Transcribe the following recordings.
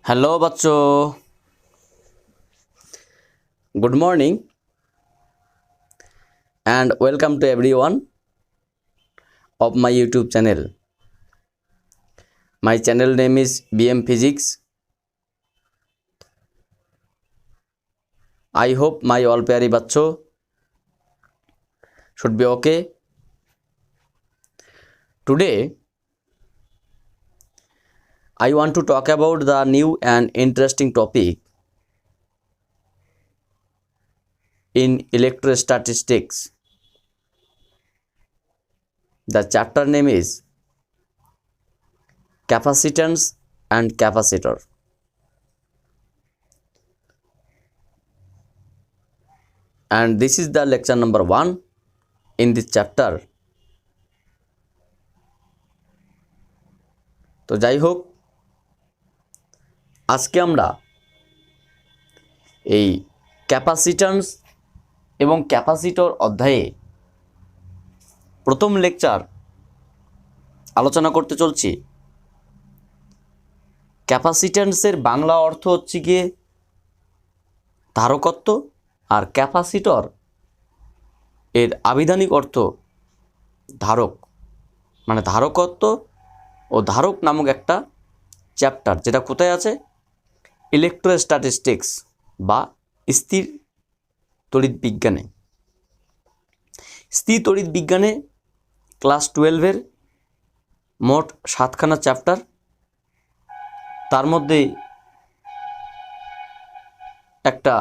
Hello बच्चों, good morning and welcome to everyone of my YouTube channel. My channel name is BM Physics. I hope my all प्यारी बच्चों should be okay. Today I want to talk about the new and interesting topic in electrostatistics. The chapter name is capacitance and capacitor. And this is the lecture number 1 in this chapter. তো যাই হোক, আজকে আমরা এই capacitance এবং capacitor অধ্যায়ে প্রথম lecture আলোচনা করতে চলছি। ক্যাপাসিট্যান্সের বাংলা অর্থ হচ্ছে গিয়ে ধারকত্ব, আর ক্যাপাসিটর এর আবিধানিক অর্থ ধারক, মানে ধারকত্ব ও ধারক নামক একটা চ্যাপ্টার, যেটা কোথায় আছে? ইলেকট্রোস্ট্যাটিস্টিক্স বা স্থির তড়িৎ বিজ্ঞানে। স্থির তড়িৎ বিজ্ঞানে ক্লাস 12-এর মোট 7খানা চ্যাপ্টার, তার মধ্যে একটা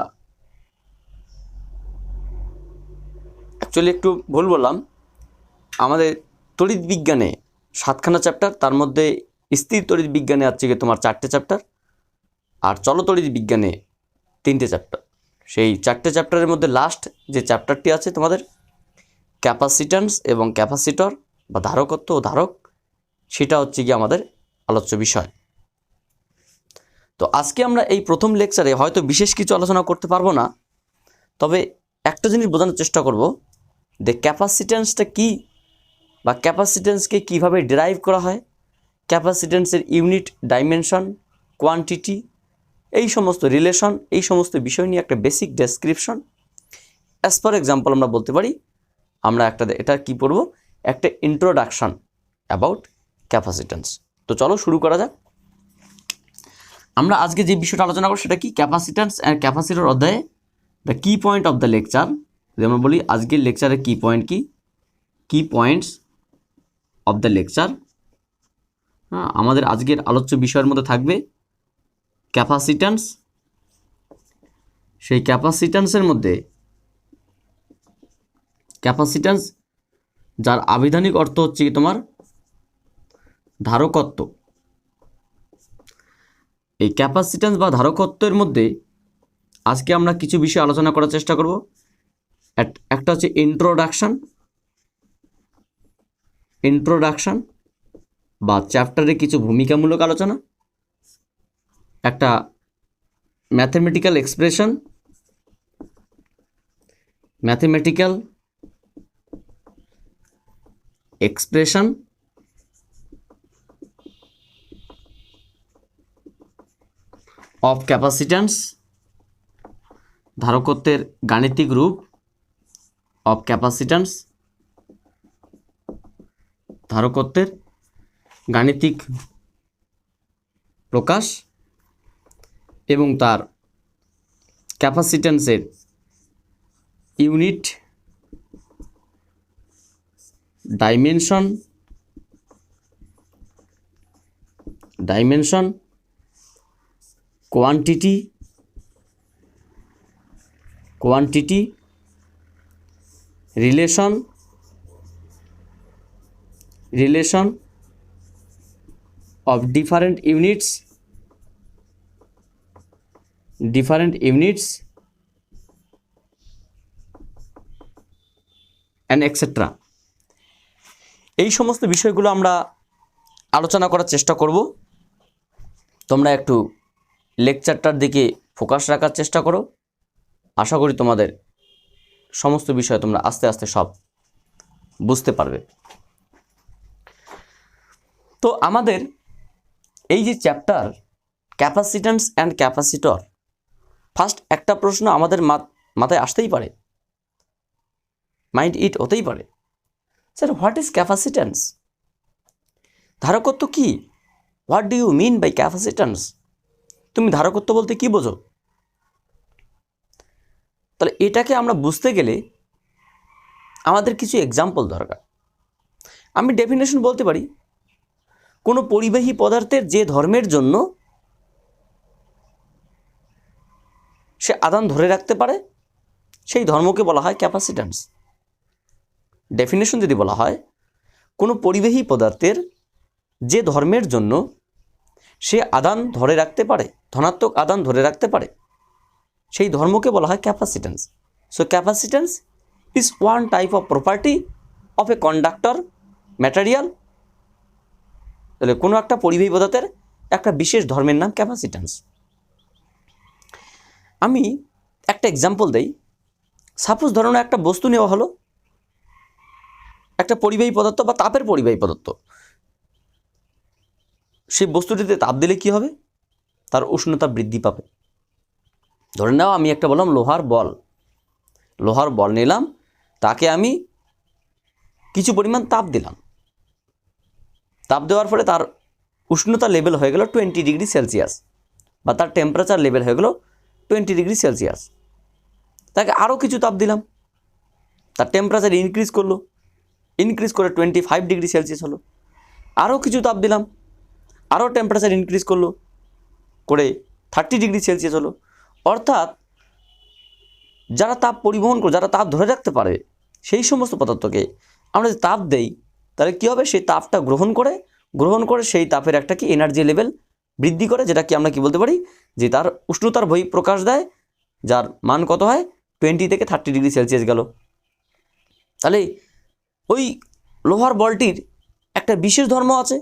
অ্যাকচুয়ালি একটু ভুল বললাম, আমাদের তড়িৎ বিজ্ঞানে 7খানা চ্যাপ্টার, তার মধ্যে স্থির তড়িৎ বিজ্ঞানে আছে গিয়ে তোমার 4টে চ্যাপ্টার, আর চলতড়িৎ বিজ্ঞানে 3টে চ্যাপ্টার। সেই 4টে চ্যাপ্টারের মধ্যে লাস্ট যে চ্যাপ্টারটি আছে তোমাদের ক্যাপাসিট্যান্স এবং ক্যাপাসিটর বা ধারকত্ব ও ধারক, সেটা হচ্ছে গিয়ে আমাদের আলোচ্য বিষয়। তো আজকে আমরা এই প্রথম লেকচারে হয়তো বিশেষ কিছু আলোচনা করতে পারবো না, তবে একটা জিনিস বোঝানোর চেষ্টা করব যে ক্যাপাসিট্যান্সটা কী বা ক্যাপাসিট্যান্সকে কীভাবে ডিরাইভ করা হয়, ক্যাপাসিট্যান্সের ইউনিট, ডাইমেনশন, কোয়ান্টিটি, এই সমস্ত রিলেশন, এই সমস্ত বিষয় নিয়ে একটা basic description. As for example আমরা বলতে পারি, আমরা এটা কি পড়ব, একটা ইন্ট্রোডাকশন অ্যাবাউট ক্যাপাসিট্যান্স। তো চলো শুরু করা যাক। আমরা আজকে যে বিষয়টা আলোচনা করব সেটা কি? ক্যাপাসিট্যান্স অ্যান্ড ক্যাপাসিটর অধ্যায়ে দ্য কি পয়েন্ট অফ দ্য লেকচার। যদি আমরা বলি আজকের লেকচারের কি পয়েন্ট কি, কি পয়েন্টস অফ দ্য লেকচার। হ্যাঁ, আমাদের আজকের আলোচ্য বিষয়ের মধ্যে থাকবে ক্যাপাসিট্যান্স। সেই ক্যাপাসিট্যান্সের মধ্যে ক্যাপাসিট্যান্স যার আবিধানিক অর্থ হচ্ছে কি তোমার ধারকত্ব। এই ক্যাপাসিট্যান্স বা ধারকত্বের মধ্যে আজকে আমরা কিছু বিষয় আলোচনা করার চেষ্টা করব। একটা হচ্ছে ইন্ট্রোডাকশন বা চ্যাপ্টারে কিছু ভূমিকামূলক আলোচনা, একটা ম্যাথমেটিক্যাল এক্সপ্রেশন অফ ক্যাপাসিট্যান্স, ধারকত্বের গাণিতিক রূপ অফ ক্যাপাসিট্যান্স, ধারকত্বের গাণিতিক প্রকাশ এবং তার ক্যাপাসিট্যান্সের unit, dimension, quantity, relation of different units and etc. এই সমস্ত বিষয়গুলো আমরা আলোচনা করার চেষ্টা করব। তোমরা একটু লেকচারটার দিকে ফোকাস রাখার চেষ্টা করো। আশা করি তোমাদের সমস্ত বিষয় তোমরা আস্তে আস্তে সব বুঝতে পারবে। তো আমাদের এই যে chapter capacitance and capacitor, first একটা প্রশ্ন আমাদের মাথায় আসতেই পারে, মাইন্ড ইট হতেই পারে, স্যার হোয়াট ইজ ক্যাপাসিট্যান্স? ধারকত্ব কি? What do you mean by capacitance? তুমি ধারকত্ব বলতে কি বোঝো? তাহলে এটাকে আমরা বুঝতে গেলে আমাদের কিছু এক্সাম্পল দরকার। আমি ডেফিনেশন বলতে পারি, কোনো পরিবাহী পদার্থের যে ধর্মের জন্য সে আদান ধরে রাখতে পারে সেই ধর্মকে বলা হয় ক্যাপাসিট্যান্স। ডেফিনেশন যদি বলা হয়, কোনো পরিবাহী পদার্থের যে ধর্মের জন্য সে আদান ধরে রাখতে পারে, ধনাত্মক আদান ধরে রাখতে পারে, সেই ধর্মকে বলা হয় capacitance. So capacitance is one type of property of a conductor material. তাহলে কোনো একটা পরিবাহী পদার্থের একটা বিশেষ ধর্মের নাম ক্যাপাসিট্যান্স। আমি একটা এক্সাম্পল দেই। সাপোজ ধরুন একটা বস্তু নেওয়া হলো, একটা পরিবাহী পদার্থ বা তাপের পরিবাহী পদার্থ। সেই বস্তুটিতে তাপ দিলে কি হবে? তার উষ্ণতা বৃদ্ধি পাবে। ধরে নাও আমি একটা বললাম লোহার বল নিলাম, তাকে আমি কিছু পরিমাণ তাপ দিলাম। তাপ দেওয়ার ফলে তার উষ্ণতা লেভেল হয়ে গেল 20 ডিগ্রি সেলসিয়াস, বা তার টেম্পারেচার লেভেল হয়ে গেল 20 ডিগ্রি সেলসিয়াস। তাকে আরও কিছু তাপ দিলাম, তার টেম্পারেচার ইনক্রিজ করে 25 ডিগ্রি সেলসিয়াস হলো। আরও কিছু তাপ দিলাম, আরও টেম্পারেচার ইনক্রিজ করে 30 ডিগ্রি সেলসিয়াস হলো। অর্থাৎ যারা তাপ পরিবহন করে, যারা তাপ ধরে রাখতে পারে, সেই সমস্ত পদার্থকে আমরা যদি তাপ দেই, তাহলে কী হবে? সেই তাপটা গ্রহণ করে সেই তাপের একটা কি এনার্জি লেভেল বৃদ্ধি করে, যেটা কি আমরা কি বলতে পারি যে তার উষ্ণতার বহিঃপ্রকাশ দেয়, যার মান কত হয় 20 থেকে 30 ডিগ্রি সেলসিয়াস গেল। তাহলে ওই লোহার বলটির একটা বিশেষ ধর্ম আছে,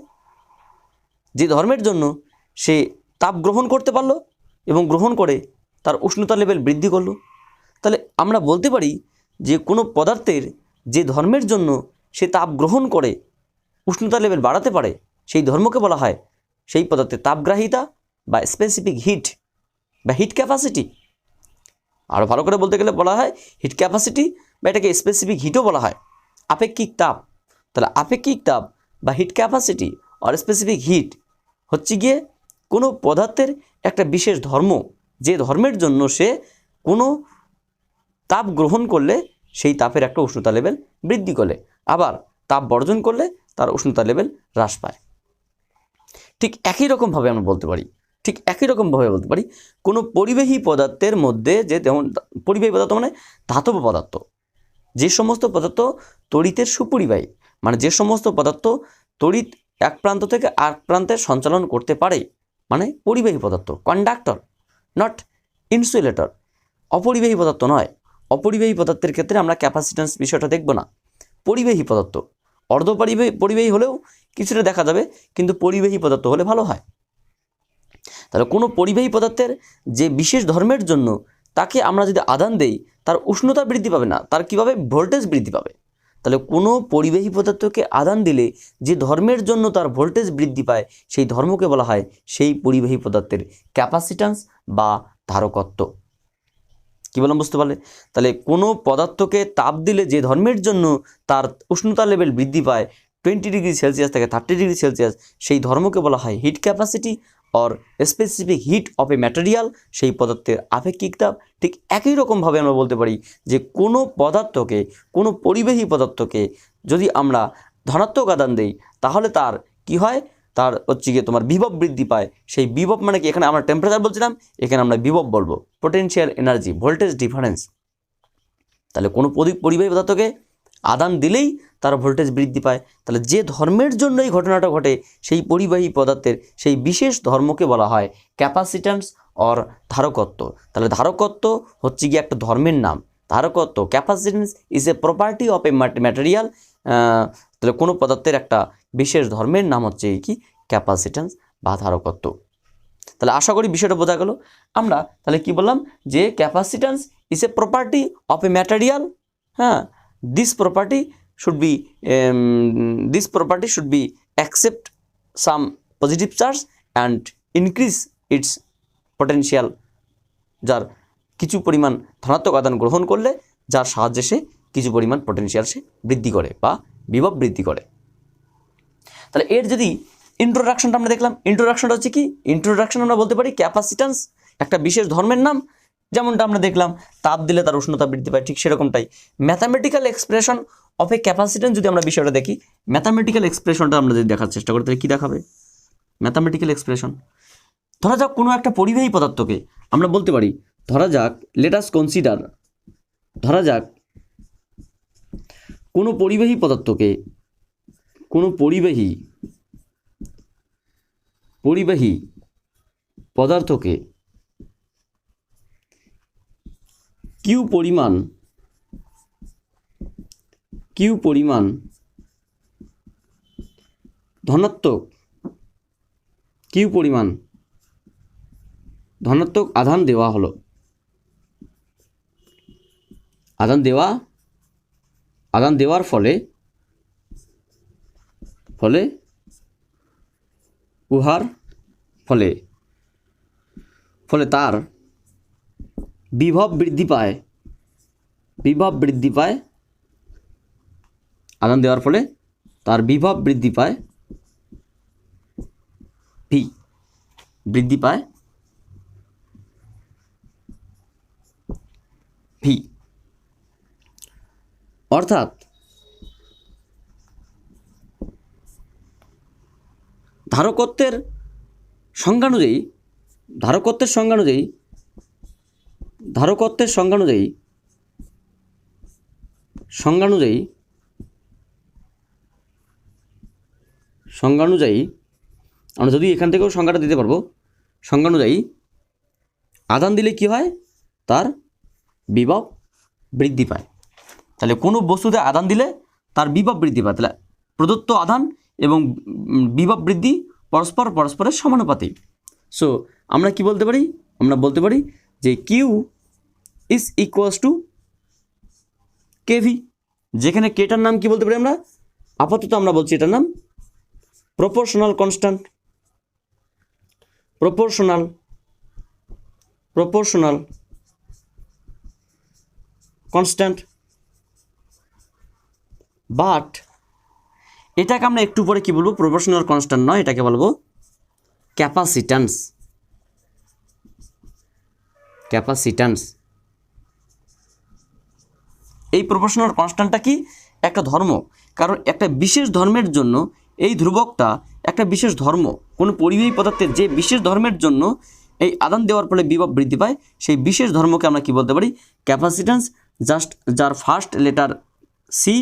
যে ধর্মের জন্য সে তাপ গ্রহণ করতে পারলো এবং গ্রহণ করে তার উষ্ণতা লেভেল বৃদ্ধি করলো। তাহলে আমরা বলতে পারি যে কোনো পদার্থের যে ধর্মের জন্য সে তাপ গ্রহণ করে উষ্ণতা লেভেল বাড়াতে পারে, সেই ধর্মকে বলা হয় সেই পদার্থের তাপগ্রাহিতা বা স্পেসিফিক হিট বা হিট ক্যাপাসিটি। আরও ভালো করে বলতে গেলে বলা হয় হিট ক্যাপাসিটি, বা এটাকে স্পেসিফিক হিটও বলা হয়, আপেক্ষিক তাপ। তাহলে আপেক্ষিক তাপ বা হিট ক্যাপাসিটি আর স্পেসিফিক হিট হচ্ছে গিয়ে কোনো পদার্থের একটা বিশেষ ধর্ম, যে ধর্মের জন্য সে কোনো তাপ গ্রহণ করলে সেই তাপের একটা উষ্ণতা লেভেল বৃদ্ধি করে, আবার তাপ বর্জন করলে তার উষ্ণতা লেভেল হ্রাস পায়। ঠিক একই রকমভাবে আমরা বলতে পারি কোনো পরিবাহী পদার্থের মধ্যে, যে যেমন পরিবাহী পদার্থ মানে ধাতব পদার্থ, যে সমস্ত পদার্থ তড়িতের সুপরিবাহী, মানে যে সমস্ত পদার্থ তড়িৎ এক প্রান্ত থেকে আরেক প্রান্তে সঞ্চালন করতে পারে, মানে পরিবাহী পদার্থ, কন্ডাক্টর, নট ইনসুলেটর। অপরিবাহী পদার্থ নয়। অপরিবাহী পদার্থের ক্ষেত্রে আমরা ক্যাপাসিট্যান্স বিষয়টা দেখব না। পরিবাহী পদার্থ, পরিবাহী হলেও কিছুটা দেখা যাবে, কিন্তু পরিবাহী পদার্থ হলে ভালো হয়। তাহলে কোনো পরিবাহী পদার্থের যে বিশেষ ধর্মের জন্য তাকে আমরা যদি আদান দেই, তার উষ্ণতা বৃদ্ধি পাবে না, তার কীভাবে ভোল্টেজ বৃদ্ধি পাবে। তাহলে কোনো পরিবাহী পদার্থকে আদান দিলে যে ধর্মের জন্য তার ভোল্টেজ বৃদ্ধি পায়, সেই ধর্মকে বলা হয় সেই পরিবাহী পদার্থের ক্যাপাসিট্যান্স বা ধারকত্ব। কী বললাম বুঝতে পারলে? তাহলে কোনো পদার্থকে তাপ দিলে যে ধর্মের জন্য তার উষ্ণতা লেভেল বৃদ্ধি পায় 20 ডিগ্রি সেলসিয়াস থেকে 30 ডিগ্রি সেলসিয়াস, সেই ধর্মকে বলা হয় hit capacity or specific heat of a material, সেই পদার্থের আপেক্ষিক তাপ। ঠিক একই রকমভাবে আমরা বলতে পারি যে কোনো পদার্থকে, কোনো পরিবাহী পদার্থকে যদি আমরা ধনাত্মক আদান দেই, তাহলে তার কি হয়? তার হচ্ছে গিয়ে তোমার বিভব বৃদ্ধি পায়। সেই বিভব মানে কি? এখানে আমরা টেম্পারেচার বলছিলাম, এখানে আমরা বিভব বলবো, পোটেনশিয়াল এনার্জি, ভোল্টেজ ডিফারেন্স। তাহলে কোনো পরিবাহী পদার্থকে আদান দিলেই তার ভোল্টেজ বৃদ্ধি পায়। তাহলে যে ধর্মের জন্য এই ঘটনাটা ঘটে, সেই পরিবাহী পদার্থের সেই বিশেষ ধর্মকে বলা হয় ক্যাপাসিট্যান্স অর ধারকত্ব। তাহলে ধারকত্ব হচ্ছে গিয়ে একটা ধর্মের নাম। ধারকত্ব, capacitance is a property of a material. তাহলে কোনো পদার্থের একটা বিশেষ ধর্মের নাম হচ্ছে কি? ক্যাপাসিট্যান্স বা ধারকত্ব। তাহলে আশা করি বিষয়টা বোঝা গেল। আমরা তাহলে কি বললাম? যে capacitance is a property of a material. হ্যাঁ, this property should be accept some positive charge and increase it's potential, যার কিছু পরিমাণ ধনাত্মক আধান গ্রহণ করলে যার সাহায্যে সে কিছু পরিমাণ পটেনশিয়াল সে বৃদ্ধি করে বা বিভব বৃদ্ধি করে। তাহলে এর যদি ইন্ট্রোডাকশনটা আমরা দেখলাম, ইন্ট্রোডাকশনটা হচ্ছে কি, ইন্ট্রোডাকশন আমরা বলতে পারি ক্যাপাসিট্যান্স একটা বিশেষ ধর্মের নাম, যেমনটা আমরা দেখলাম তাপ দিলে তার উষ্ণতা বৃদ্ধি পায়, ঠিক সেরকমটাই mathematical expression of a capacitance. যদি আমরা বিষয়টা দেখি, ম্যাথামেটিক্যাল এক্সপ্রেশনটা আমরা যদি দেখার চেষ্টা করি তাহলে কী দেখাবে ম্যাথামেটিক্যাল এক্সপ্রেশন? ধরা যাক কোনো একটা পরিবাহী পদার্থকে আমরা বলতে পারি, ধরা যাক লেট আস কনসিডার, ধরা যাক কোনো পরিবাহী পদার্থকে, কোনো পরিবাহী পদার্থকে কিউ পরিমাণ ধনাত্মক আধান দেওয়া হলো, আধান দেওয়ার ফলে উহার ফলে তার বিভব বৃদ্ধি পায়, আধান দেওয়ার ফলে তার বিভব বৃদ্ধি পায়, ভি। অর্থাৎ ধারকত্বের সংজ্ঞা অনুযায়ী আমরা যদি এখান থেকেও সংজ্ঞাটা দিতে পারবো, সংজ্ঞা অনুযায়ী আধান দিলে কি হয়, তার বিভব বৃদ্ধি পায়। তাহলে কোনো বস্তুতে আধান দিলে তার বিভব বৃদ্ধি পায়। তাহলে প্রদত্ত আধান এবং বিভব বৃদ্ধি পরস্পরের সমানুপাতিক। সো আমরা কি বলতে পারি, আমরা বলতে পারি যে Q is equals to KV, যেখানে কেটার নাম কি বলতে পারি আমরা, আপাতত আমরা বলছি এটার নাম proportional constant, proportional constant. But এটাকে আমরা একটু পরে কি বলবো, প্রপোর্শনাল কনস্ট্যান্ট নয়, এটাকে বলবো ক্যাপাসিট্যান্স। এই প্রপোর্শনাল কনস্ট্যান্টটা কি, একটা ধর্ম, কারণ একটা বিশেষ ধর্মের জন্য এই ধ্রুবকটা একটা বিশেষ ধর্ম, কোনো পরিবাহী পদার্থের যে বিশেষ ধর্মের জন্য এই আদান দেওয়ার ফলে বিভব বৃদ্ধি পায়, সেই বিশেষ ধর্মকে আমরা কি বলতে পারি, ক্যাপাসিট্যান্স। জাস্ট যার ফার্স্ট লেটার সি,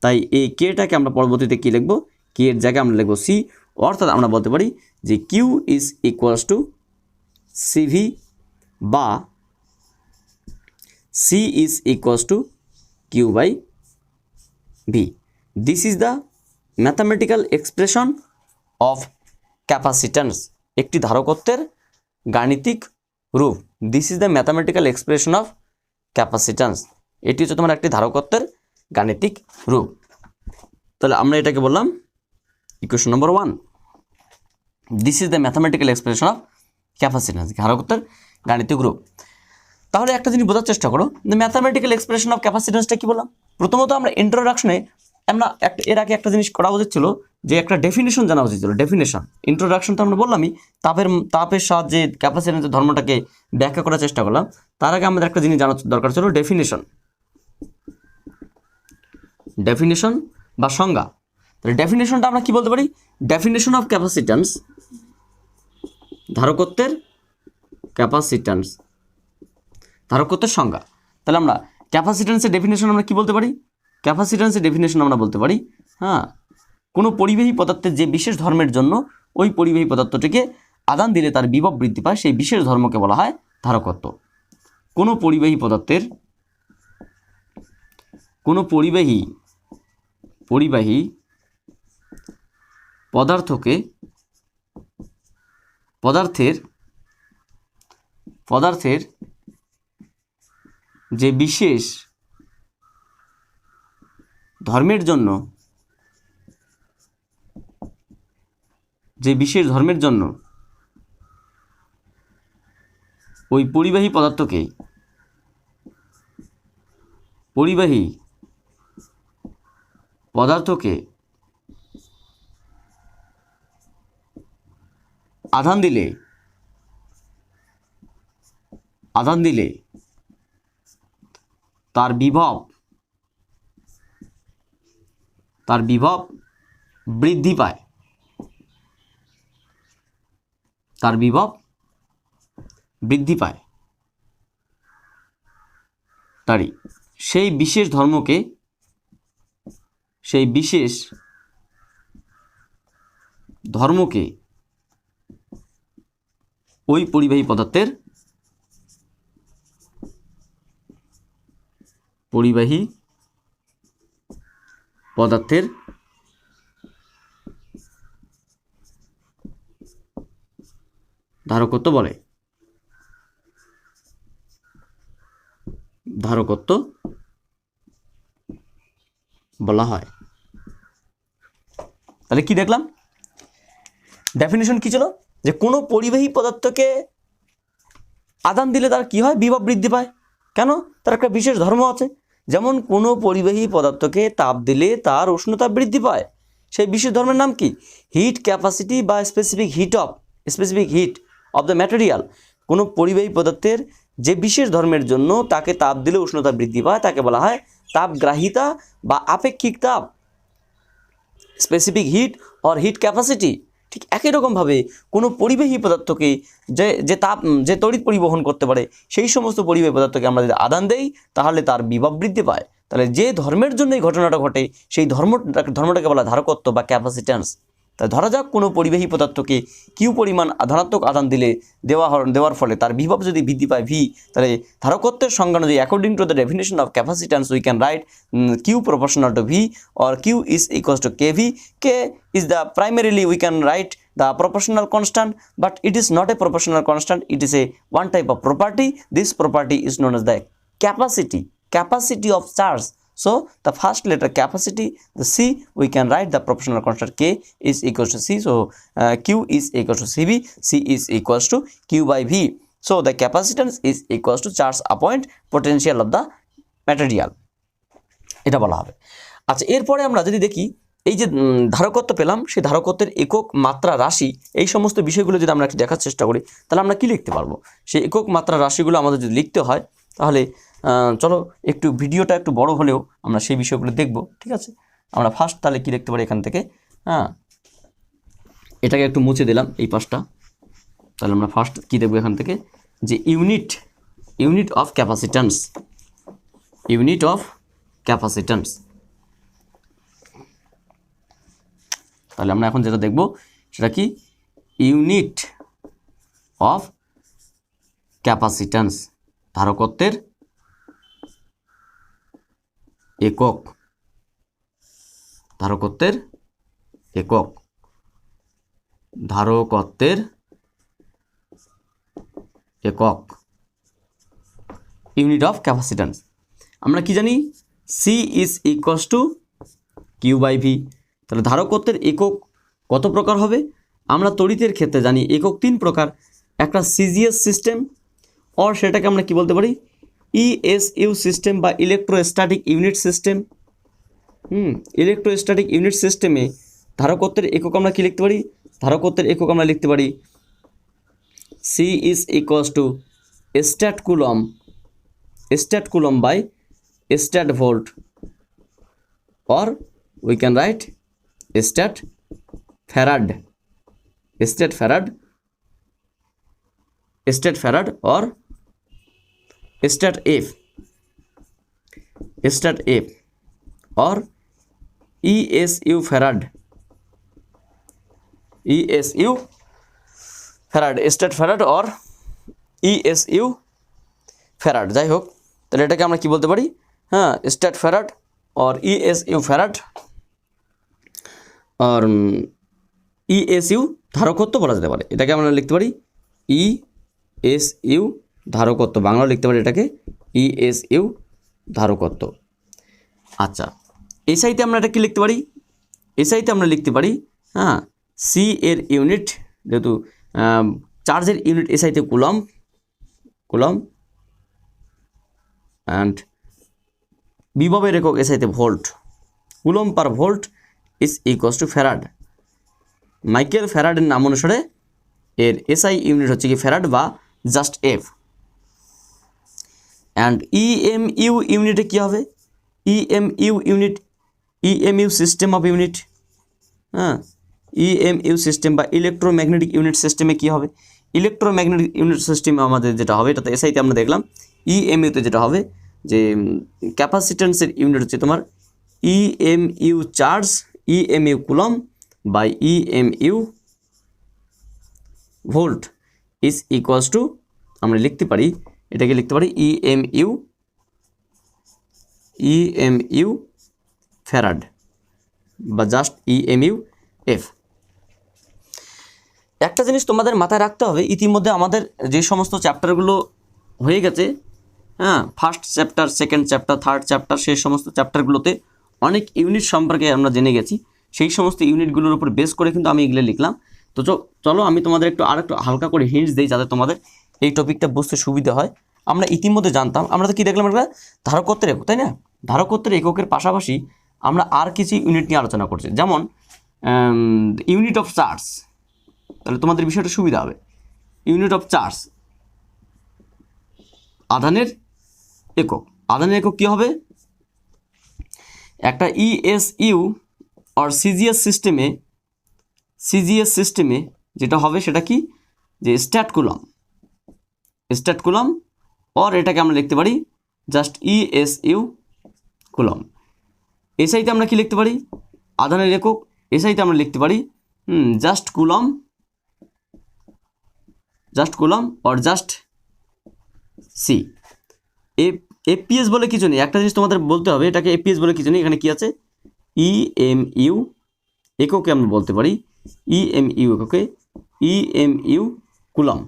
তাই এই কেটাকে আমরা পরবর্তীতে কি লিখব, কে এর জায়গায় আমরা লিখব সি। অর্থাৎ আমরা বলতে পারি যে Q is equals to CV বা C is equals to Q by V. This is the mathematical expression of capacitance, একটি ধারকত্বের গাণিতিক রূপ। This is the mathematical expression of capacitance, এটি হচ্ছে তোমার একটি ধারকত্বের গাণিতিক রূপ। তাহলে আমরা এটাকে বললাম equation number 1, this is the mathematical expression of capacitance, ধারকত্বের গাণিতিক রূপ। তাহলে একটা জিনিস বোঝার চেষ্টা করো, দ্য ম্যাথামেটিক্যাল এক্সপ্রেশন অফ ক্যাপাসিট্যান্সটা কি বললাম। প্রথমত আমরা ইন্ট্রোডাকশনে আমরা এর আগে একটা জিনিস করা উচিত ছিল, যে একটা ডেফিনেশন জানা উচিত ছিল। ডেফিনেশন, ইন্ট্রোডাকশনটা আমরা বললামই, তাপের সাহায্যে ক্যাপাসিট্যান্সের ধর্মটাকে ব্যাখ্যা করার চেষ্টা করলাম। তার আগে আমাদের একটা জিনিস জানার দরকার ছিল, ডেফিনেশন বা সংজ্ঞা। তাহলে ডেফিনেশনটা আমরা কি বলতে পারি, ডেফিনেশন অফ ক্যাপাসিট্যান্স, ধারকত্বের সংজ্ঞা। তাহলে আমরা ক্যাপাসিট্যান্সের ডেফিনেশন আমরা কি বলতে পারি, ক্যাপাসিট্যান্সের ডেফিনেশন আমরা বলতে পারি, কোনো পরিবাহী পদার্থের যে বিশেষ ধর্মের জন্য ওই পরিবাহী পদার্থটিকে আদান দিলে তার বিভব বৃদ্ধি পায়, সেই বিশেষ ধর্মকে বলা হয় ধারকত্ব। কোনো পরিবাহী পদার্থের যে বিশেষ ধর্মের জন্য ওই পরিবাহী পদার্থকে আধান দিলে তার বিভব বৃদ্ধি পায়, তারই সেই বিশেষ ধর্মকে ওই পরিবাহী পদার্থের ধারকত্ব বলে। ধারকত্ব বলা হয়। তাহলে কি দেখলাম? ডেফিনিশন কি ছিল? যে কোনো পরিবাহী পদার্থকে আদান দিলে তার কি হয়? বিভব বৃদ্ধি পায়। কেন? তার একটা বিশেষ ধর্ম আছে। যেমন কোনো পরিবাহী পদার্থকে তাপ দিলে তার উষ্ণতা বৃদ্ধি পায়, সেই বিশেষ ধর্মের নাম কি? হিট ক্যাপাসিটি বা specific heat of the material. কোনো পরিবাহী পদার্থের যে বিশেষ ধর্মের জন্য তাকে তাপ দিলে উষ্ণতা বৃদ্ধি পায় তাকে বলা হয় তাপগ্রাহিতা বা আপেক্ষিক তাপ, specific hit or hit capacity. ঠিক একই রকমভাবে কোনো পরিবাহী পদার্থকে যে তড়িৎ পরিবহন করতে পারে সেই সমস্ত পরিবাহী পদার্থকে আমরা যদি আদান দেই তাহলে তার বিভব বৃদ্ধি পায়। তাহলে যে ধর্মের জন্য এই ঘটনাটা ঘটে সেই ধর্মটাকে বলা ধারকত্ব বা ক্যাপাসিট্যান্স। তাই ধরা যাক কোনো পরিবাহী পদার্থকে কিউ পরিমাণ ধনাত্মক আদান দিলে দেওয়ার ফলে তার বিভব যদি বৃদ্ধি পায় ভি, তাহলে ধারকত্বের সংজ্ঞা অনুযায়ী according to the definition of capacitance we can write Q proportional to V or q is equals to kv. K is the primarily we can write the proportional constant, but it is not a proportional constant, it is a one type of property. This property is known as the capacity of charge. So the first letter capacity, the C, we can write the proportional constant K is equals to C. So Q is equals to CV, C is equals to Q by V. So the capacitance is equals to charge upon potential of the material. এটা বলা হবে। আচ্ছা, এরপরে আমরা যদি দেখি এই যে ধারকত্ব পেলাম, সেই ধারকত্বের একক মাত্রা রাশি, এই সমস্ত বিষয়গুলো যদি আমরা একটু দেখার চেষ্টা করি তাহলে আমরা কি লিখতে পারবো? সেই একক মাত্রা রাশিগুলো আমাদের যদি লিখতে হয় তাহলে চলো একটু ভিডিওটা একটু বড় হলেও আমরা সেই বিষয়গুলো দেখব। ঠিক আছে, আমরা ফার্স্ট তাহলে কি লিখতে পারি এখান থেকে? এটাকে একটু মুছে দিলাম এই পাশটা। তাহলে আমরা ফার্স্ট কি দেখবো এখান থেকে? যে ইউনিট অফ ক্যাপাসিট্যান্স। তাহলে আমরা এখন যেটা দেখব সেটা কি? ইউনিট অফ ক্যাপাসিট্যান্স, ধারকত্বের একক। ইউনিট অফ ক্যাপাসিট্যান্স আমরা কি জানি? C is equals to Q by V। তাহলে ধারকত্বের একক কত প্রকার হবে? আমরা তড়িতের ক্ষেত্রে জানি একক 3 প্রকার। একটা সিজিএস সিস্টেম, আর সেটাকে আমরা কি বলতে পারি? ESU সিস্টেম বা electrostatic unit system. Electrostatic unit সিস্টেমে ধারকত্বের একক আমরা কি লিখতে পারি? ধারকত্বের একক আমরা লিখতে পারি C is equals to stat coulomb by stat volt, or we can write stat farad or stat f or ESU farad, stat farad or ESU farad। যাই হোক, তাহলে এটাকে আমরা কি বলতে পারি? স্ট্যাট ফ্যারাড और ESU ফ্যারাড और ESU ধারকত্ব বলা যেতে পারে। এটাকে আমরা লিখতে পারি ESU ধারকত্ব, বাংলা লিখতে পারি এটাকে ESU ধারকত্ব। আচ্ছা, এসআইতে আমরা এটা কি লিখতে পারি? এসআইতে আমরা লিখতে পারি সি এর ইউনিট, যেহেতু চার্জের ইউনিট এসআইতে কুলম্ব, কুলম অ্যান্ড বিভবের একক এসআইতে volt, coulomb per volt is equals to farad. Michael ফ্যারাডের নাম অনুসারে এর এসআই ইউনিট হচ্ছে কি ফ্যারাড বা জাস্ট এফ। অ্যান্ড ইএমইউ ইউনিটে কী হবে? EMU unit, EMU system of unit, হ্যাঁ, ইএমইউ সিস্টেম বা ইলেকট্রোম্যাগনেটিক ইউনিট সিস্টেমে কী হবে? ইলেকট্রোম্যাগনেটিক ইউনিট সিস্টেমে আমাদের যেটা হবে, এটা তো এসআইতে আমরা দেখলাম, ইএমইউতে যেটা হবে যে ক্যাপাসিট্যান্সের ইউনিট হচ্ছে তোমার EMU charge, EMU coulomb by EMU volt is equals to, আমরা লিখতে পারি, এটাকে লিখতে পারি ইএমইউ ফ্যারাড বা জাস্ট ইএমইউ এফ। একটা জিনিস তোমাদের মাথায় রাখতে হবে, ইতিমধ্যে আমাদের যে সমস্ত চ্যাপ্টারগুলো হয়ে গেছে, হ্যাঁ, first chapter, second chapter, third chapter, সেই সমস্ত চ্যাপ্টারগুলোতে অনেক ইউনিট সম্পর্কে আমরা জেনে গেছি। সেই সমস্ত ইউনিটগুলোর উপর বেস করে কিন্তু আমি এগুলো লিখলাম। তো চলো আমি তোমাদের একটু হালকা করে হিন্টস দিই যাতে তোমাদের এই টপিকটা বুঝতে সুবিধা হয়। আমরা ইতিমধ্যে জানতাম, আমরা তো কী দেখলাম, একটা ধারকত্বের একক, তাই না? ধারকত্বের এককের পাশাপাশি আমরা আর কিছু ইউনিট নিয়ে আলোচনা করছি, যেমন ইউনিট অফ চার্জ। তাহলে তোমাদের বিষয়টা সুবিধা হবে। ইউনিট অফ চার্জ, আধানের একক। আধানের একক কী হবে? একটা ইএসইউ আর সিজিএস সিস্টেমে যেটা হবে সেটা কি, যে স্ট্যাট কুলম, অর এটাকে আমরা লিখতে পারি জাস্ট ইএসইউ কুলম। এসআইতে আমরা কি লিখতে পারি? আধানের একক। এসআইতে আমরা লিখতে পারি just coulomb or just see. APS বলে কিছু নেই, একটা জিনিস তোমাদের বলতে হবে, এটাকে এপিএস বলে কিছু নেই। এখানে কি আছে? ইএমইউ এককে আমরা বলতে পারি ইএমইউ এককে ইএমইউ কুলম।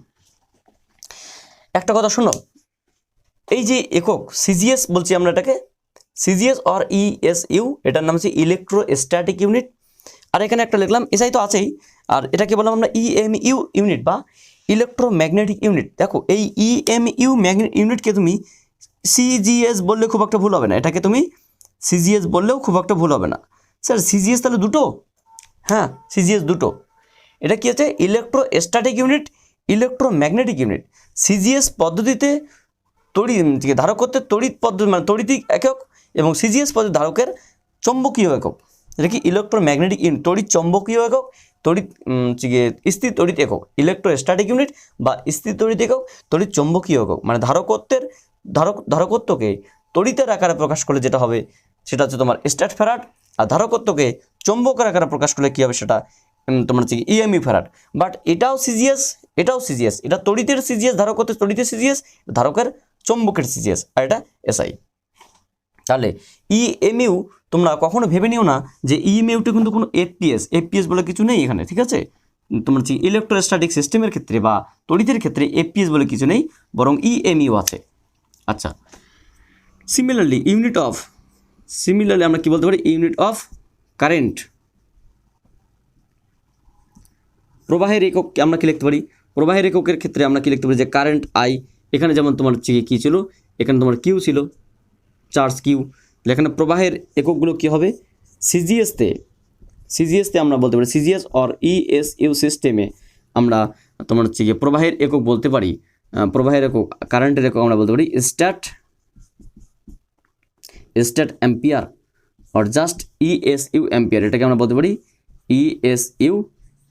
একটা কথা শোনো, এই যে একক সিজিএস বলছি আমরা, এটাকে সিজিএস অর ইএসইউ, এটার নাম হচ্ছে ইলেকট্রোস্ট্যাটিক ইউনিট। আর এখানে একটা লিখলাম, এসআই তো আছেই, আর এটাকে বললাম আমরা ইএমইউ ইউনিট বা ইলেকট্রোম্যাগনেটিক ইউনিট। দেখো, এই ইএমইউ ম্যাগনেটিক ইউনিটকে তুমি সিজিএস বললে খুব একটা ভুল হবে না, এটাকে তুমি সিজিএস বললেও খুব একটা ভুল হবে না। স্যার সিজিএস তাহলে দুটো? হ্যাঁ, সিজিএস দুটো। এটা কি আছে? Electrostatic unit, electromagnetic unit. CGS পদ্ধতিতে ধারকত্বের তড়িৎ পদ্ধতি মানে তড়িতিক একক, এবং সিজিএস পদ্ধতি ধারকের চৌম্বকীয় একক। এটা কি ইলেকট্রোম্যাগনেটিক ইউনিট, তড়িৎ চৌম্বকীয় একক, স্থির তড়িৎ একক। ইলেকট্রোস্ট্যাটিক ইউনিট বা স্থির তড়িৎ একক, তড়িৎ চৌম্বকীয় একক, মানে ধারকত্বকে তড়িতের আকারে প্রকাশ করলে যেটা হবে সেটা হচ্ছে তোমার স্ট্যাট ফ্যারাড, আর ধারকত্বকে চৌম্বকের আকারে প্রকাশ করলে কী হবে সেটা তোমার হচ্ছে ইএমইউ ফ্যারাড। বাট এটাও সিজিএস, এটা তড়িতের সিজিএস, ধারকত্বের তড়িতের সিজিএস, ধারকের চৌম্বকের সিজিএস, আর এটা এসআই। তাহলে ইএমইউ তোমরা কখনো ভেবে নিও না যে ইএমইউটি কিন্তু কোনো এপিএস বলে কিছু নেই এখানে, ঠিক আছে? তোমার হচ্ছে ইলেকট্রোস্ট্যাটিক সিস্টেমের ক্ষেত্রে বা তড়িতের ক্ষেত্রে এপিএস বলে কিছু নেই, বরং ইএমইউ আছে। আচ্ছা, সিমিলারলি আমরা কি বলতে পারি? ইউনিট অফ কারেন্ট, প্রবাহের একক আমরা কি লিখতে পারি? প্রবাহের এককের ক্ষেত্রে আমরা কি লিখতে পারি? যে কারেন্ট আই। এখানে যেমন তোমার হচ্ছে কি ছিল, এখানে তোমার কিউ ছিল, চার্জ কিউ। এখানে প্রবাহের এককগুলো কি হবে? সিজিএসতে আমরা বলতে পারি, সিজিএস অর ইএসইউ সিস্টেমে আমরা তোমার হচ্ছে গিয়ে প্রবাহের একক বলতে পারি, প্রবাহের একক, কারেন্টের একক আমরা বলতে পারি stat ampere or just ESU ampere. এটাকে আমরা বলতে পারি ইএসইউ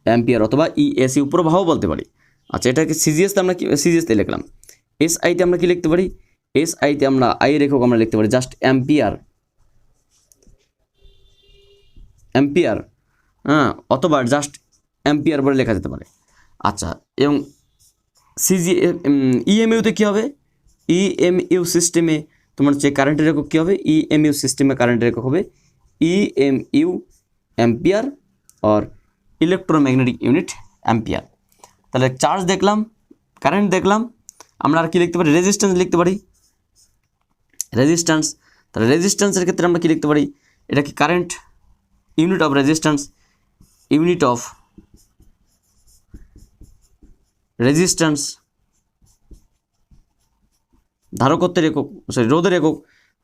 অ্যাম্পিয়ার অথবা ইএসইউ প্রবাহ বলতে পারি। আচ্ছা, এটাকে সিজিএসতে আমরা সিজিএসতে লিখলাম। এসআইতে আমরা কি লিখতে পারি? এসআইতে আমরা আইয়ের একক আমরা লিখতে পারি জাস্ট অ্যাম্পিয়ার, হ্যাঁ, অথবা জাস্ট অ্যাম্পিয়ার বলে লেখা যেতে পারে। আচ্ছা, এবং ইএমইউতে কী হবে? ইএমইউ সিস্টেমে তোমার হচ্ছে কারেন্টের একক কী হবে? ইএমইউ সিস্টেমে কারেন্টের একক হবে EMU ampere or electromagnetic unit ampere. তাহলে চার্জ দেখলাম, কারেন্ট দেখলাম, আমরা আর কি লিখতে পারি? রেজিস্ট্যান্স লিখতে পারি, রেজিস্ট্যান্স। তাহলে রেজিস্ট্যান্সের ক্ষেত্রে আমরা কি লিখতে পারি? এটা কি কারেন্ট, ইউনিট অফ রেজিস্ট্যান্স, ধারকত্বের একক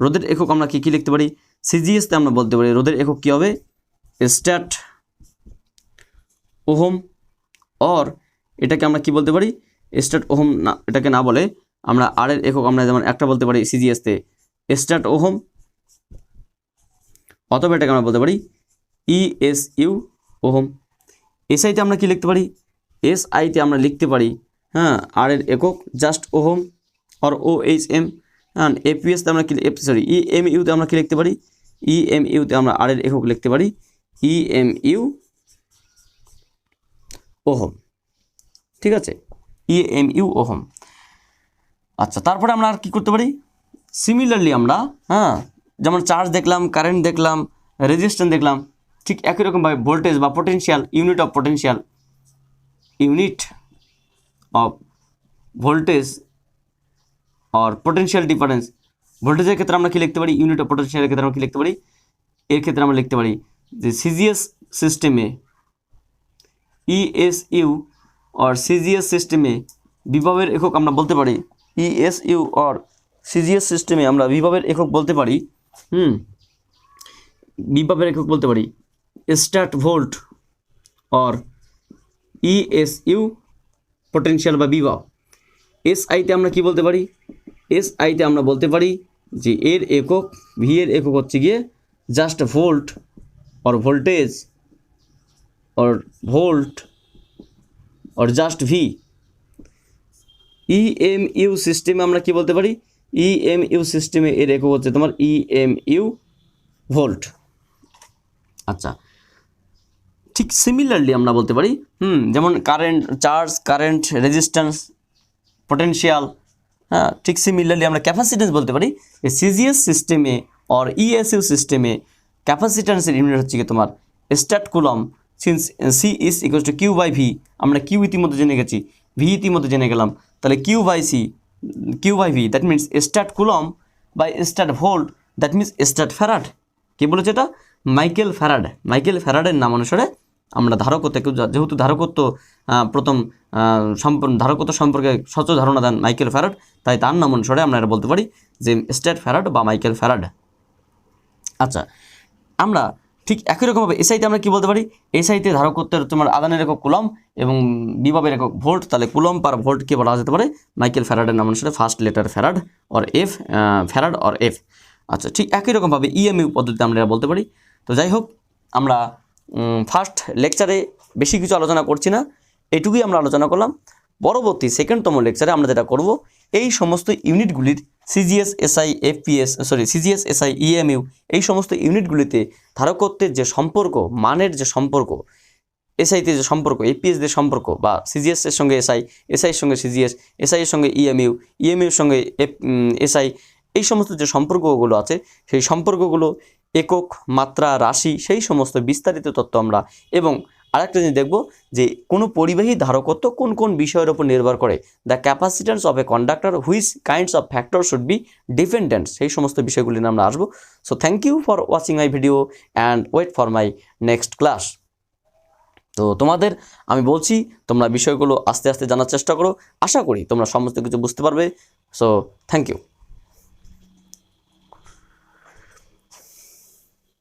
রোধের একক আমরা কি লিখতে পারি, সিজিএসতে আমরা বলতে পারি রোধের একক কি হবে, স্ট্যাট ওহম, অর এটাকে আমরা কি বলতে পারি, স্ট্যাট ওহম না, এটাকে না বলে আমরা আর এর একক আমরা যেমন একটা বলতে পারি সিজিএসতে স্ট্যাট ওহম, অথবা এটাকে আমরা বলতে পারি ইএসইউ ওহম। এসআইতে আমরা কি লিখতে পারি, এসআইতে আমরা লিখতে পারি হ্যাঁ আর এর একক জাস্ট ওহম অর ওএইচএম। হ্যাঁ এপিএসতে আমরা কি ইএমইউতে আমরা কি লিখতে পারি, ইএমইউতে আমরা আর এর একক লিখতে পারি ইএমইউ ওহম, ঠিক আছে, ইএমইউ ওহম। আচ্ছা তারপরে আমরা আর কি করতে পারি, সিমিলারলি আমরা হ্যাঁ যেমন চার্জ দেখলাম, কারেন্ট দেখলাম, রেজিস্ট্যান্স দেখলাম, ঠিক একই রকমভাবে ভোল্টেজ বা পোটেনশিয়াল, ইউনিট অফ ভোল্টেজ আর পোটেনশিয়াল ডিফারেন্স। ভোল্টেজের ক্ষেত্রে আমরা কি লিখতে পারি, ইউনিট অফ পোটেনশিয়ালের ক্ষেত্রে আমরা কি লিখতে পারি, এর ক্ষেত্রে আমরা লিখতে পারি যে সিজিএস সিস্টেমে ইএসইউ আর সিজিএস সিস্টেমে বিভবের একক আমরা বলতে পারি, ইএসইউ আর সিজিএস সিস্টেমে আমরা বিভবের একক বলতে পারি, বিভবের একক বলতে পারি স্ট্যাট ভোল্ট আর ইএসইউ পোটেনশিয়াল বা বিভব। এসআইতে আমরা কি বলতে পারি, এসআইতে আমরা বলতে পারি যে এর একক ভি এর একক হচ্ছে গিয়ে জাস্ট ভোল্ট আর ভোল্টেজ আর ভোল্ট আর জাস্ট ভি। ইএমইউ সিস্টেমে আমরা কি বলতে পারি, ইএমইউ সিস্টেমে এর একক হচ্ছে তোমার ইএমইউ ভোল্ট। আচ্ছা ঠিক সিমিলারলি আমরা বলতে পারি যেমন current, charge, current, resistance, potential, হ্যাঁ ঠিক সিমিলারলি আমরা ক্যাপাসিটেন্স বলতে পারি। সিজিএস সিস্টেমে আর ইএসইউ সিস্টেমে ক্যাপাসিটেন্সের ইউনিট হচ্ছে কি তোমার stat coulomb, since C is equals to Q by V. আমরা কিউ ইতিমধ্যে জেনে গেছি, ভি ইতিমধ্যে জেনে গেলাম, তাহলে Q by V that means stat coulomb by stat volt that means stat farad. কি বলেছে এটা, মাইকেল ফ্যারাডের নাম অনুসারে আমরা ধারকত্ব, যেহেতু ধারকত্ব প্রথম ধারকত্ব সম্পর্কে সচল ধারণা দেন মাইকেল ফ্যারাড, তাই তার নাম অনুসারে আমরা এটা বলতে পারি যে স্ট্যাট ফ্যারাড বা মাইকেল ফ্যারাড। আচ্ছা আমরা ঠিক একই রকমভাবে এসআইতে আমরা কি বলতে পারি, এসআইতে ধারকত্বের তোমার আদানের একক কুলম এবং বিভবের একক ভোল্ট, তাহলে কুলম পার ভোল্টকে বলা যেতে পারে মাইকেল ফ্যারাডের নাম অনুসারে first letter farad or F. আচ্ছা ঠিক একই রকমভাবে ইএমইউ পদ্ধতিতে আমরা বলতে পারি। তো যাই হোক আমরা ফার্স্ট লেকচারে বেশি কিছু আলোচনা করছি না, এটুকুই আমরা আলোচনা করলাম। পরবর্তী সেকেন্ডতম লেকচারে আমরা যেটা করব, এই সমস্ত ইউনিটগুলির সিজিএস, এসআই, ইএমইউ এই সমস্ত ইউনিটগুলিতে ধারকত্বের যে সম্পর্ক, মানের যে সম্পর্ক, এসআইতে যে সম্পর্ক, এপিএসদের সম্পর্ক বা সিজিএসের সঙ্গে এসআইয়ের সঙ্গে সিজিএস, এসআইয়ের সঙ্গে ইএমইউর সঙ্গে এসআই, এই সমস্ত যে সম্পর্কগুলো আছে সেই সম্পর্কগুলো, একক, মাত্রা, রাশি, সেই সমস্ত বিস্তারিত তথ্য আমরা, এবং আরেকটা জিনিস দেখব যে কোনো পরিবাহী ধারকত্ব কোন কোন বিষয়ের উপর নির্ভর করে, the capacitance of a conductor, which kinds of factor should be dependent, সেই সমস্ত বিষয়গুলি নিয়ে আমরা আসবো। So thank you for watching my video and wait for my next class. তো তোমাদের আমি বলছি তোমরা বিষয়গুলো আস্তে আস্তে জানার চেষ্টা করো, আশা করি তোমরা সমস্ত কিছু বুঝতে পারবে। So thank you.